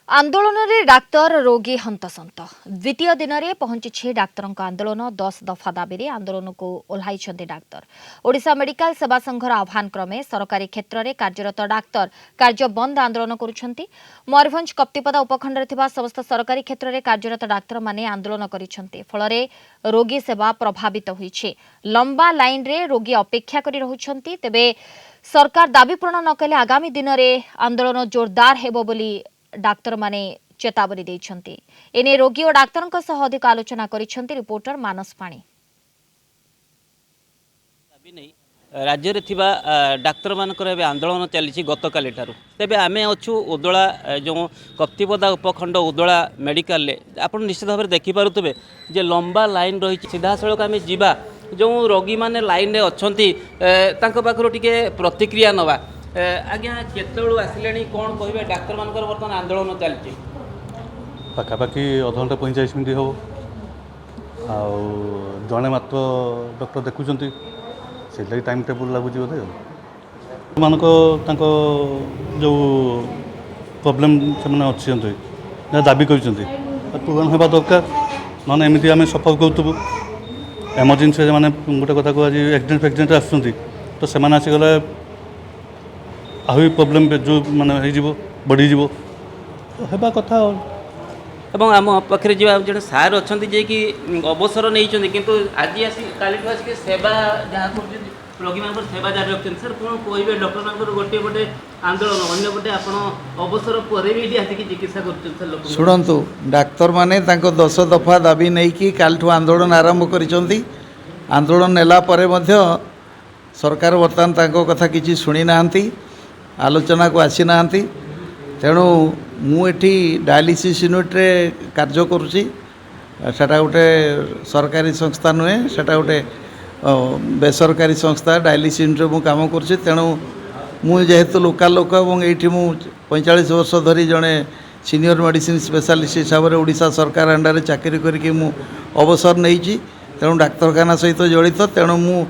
आंदोलन रे डाक्तर रोगी हंतसंत द्वितीय दिन में पहुंची डाक्तर आंदोलन 10 दफा दाबी आंदोलन को ओह्लाई डाक्तर। ओडिशा मेडिकल सेवा संघर आह्वान क्रमे सरकारी क्षेत्र में कार्यरत डाक्तर कार्य बंद आंदोलन करुछंती। मयूरभंज कप्तिपदा उपखंड समस्त सरकारी क्षेत्र में कार्यरत डाक्तर माने आंदोलन करिसेंती। फलरे रोगी सेवा प्रभावित होईछे। लंबा लाइन रे रोगी अपेक्षा करि रहुछंती। तेबे सरकार दाबी पूर्ण न कले आगामी दिन में आंदोलन जोरदार हेबो बोली डाक्तर माने चेतावनी देइछंती। एने रोगी और डाक्तरक सह अधिक आलोचना करिसेंती रिपोर्टर मानस पाणी। राज्य रे थिबा डाक्तर मानकर एबे आंदोलन चली गतकाली ठारू। तेबे आमे अछु उदोला जो कप्तिपदा उपखंड उदोला मेडिकल ले आपण निश्चित भाव देखि पारुतबे जे लंबा लाइन रही। सीधा सड़क आमे जीवा जो रोगी माने लाइन रे अछंती तांको पाखरो टिके प्रतिक्रिया नवा। आज्ञा केतळु आसिलेनी कोन कहिबे डाक्तर मानकर वर्तमान आंदोलन चलछि पाखापाखि अध घंटा 45 मिनिट हो जड़े मात्र डॉक्टर देखुंट से लगी टाइम टेबल लगुच बोधे मान जो प्रोब्लेम से दाबी कर पूरण होगा दरकार ना एमती आम सफर करूँ एमरजेन्सी मैंने गोटे कथा को आज एक्सीडेंट फैक्सीडेंट आसुँच तो से आसीगले आहरी प्रोब्लेम जो माने बढ़ीज होगा कथा एवं आम पाखे जी जो सार अच्छा जे कि अवसर नहीं किंतु आज आसी काली आसिक सेवा जहाँ कर रोगी मान सेवा जारी रखते सर कौन कहे डॉक्टर मान गोटे गोटे आंदोलन अन्य गोटे आप अवसर पर भी आसिक चिकित्सा कर शुणु डाक्तर मैंने 10 दफा दाबी नहीं कि कालठू आंदोलन आरंभ कर आंदोलन नेला परे मध्य सरकार बर्तमान तांको कथा किसी शुणी ना आलोचना को आसी ना तेणु मुझे डायलिसिस यूनिट रे कार्य करुँची सेटा गोटे सरकारी संस्था नुहे सेटा गोटे बेसरकारी संस्था डायलिसिस यूनिट मु काम करुँची। तेणु मुझेतु लोकाल लोक और ये 45 वर्ष धरी जड़े सीनियर मेडिसिन स्पेशलिस्ट हिसाब से ओडिशा सरकार अंडर चाकरी करके अवसर नहीं तेणु डाक्तरखाना सहित जड़ित तेणु मु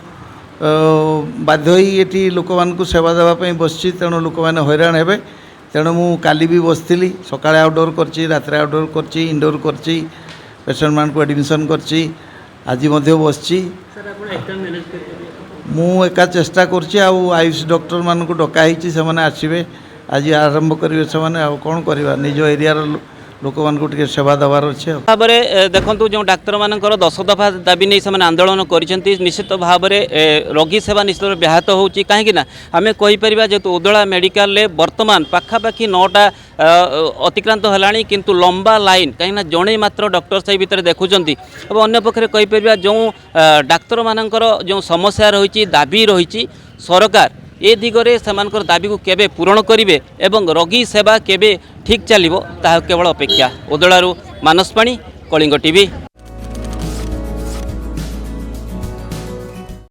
बाध्य ये लोक मान सेवा देवाई बसची तेणु लोक मैंने हैरान हे तेणु मु काली भी बसती सकाଳେ आउटडोर करची रात्रे आउटडोर करची इनडोर करची पेशेंट मान को एडमिशन करची आज मध्य बसची मु एका चेष्टा करची आयुष डॉक्टर मान को डकाही से मैंने आसवे आज आरंभ करेंगे से कौन करवा निज एरिया लोक मान को सेवा देवार अच्छे भाव में देखो जो डाक्तर मान 10 दफा दाबी नहीं से आंदोलन कर निश्चित भाव में रोगी सेवा निश्चित व्याहत हो कहीं आम कहीपर जेहतु उदला मेडिकल बर्तमान पाखापाखि 9टा अतिक्रांत है किंतु लंबा लाइन कहीं जड़े मात्र डॉक्टर से भितर देखुं और अन्य पक्षे कहीपर जो डाक्तर मानकर जो समस्या रही दाबी रही सरकार ए दिगरे सेमानकर दाबी को केबे पूरण करिवे एवं रोगी सेवा केबे ठीक चलिबो ताहा केवल अपेक्षा। उदलारू मानस पाणी, कलिंग टीवी।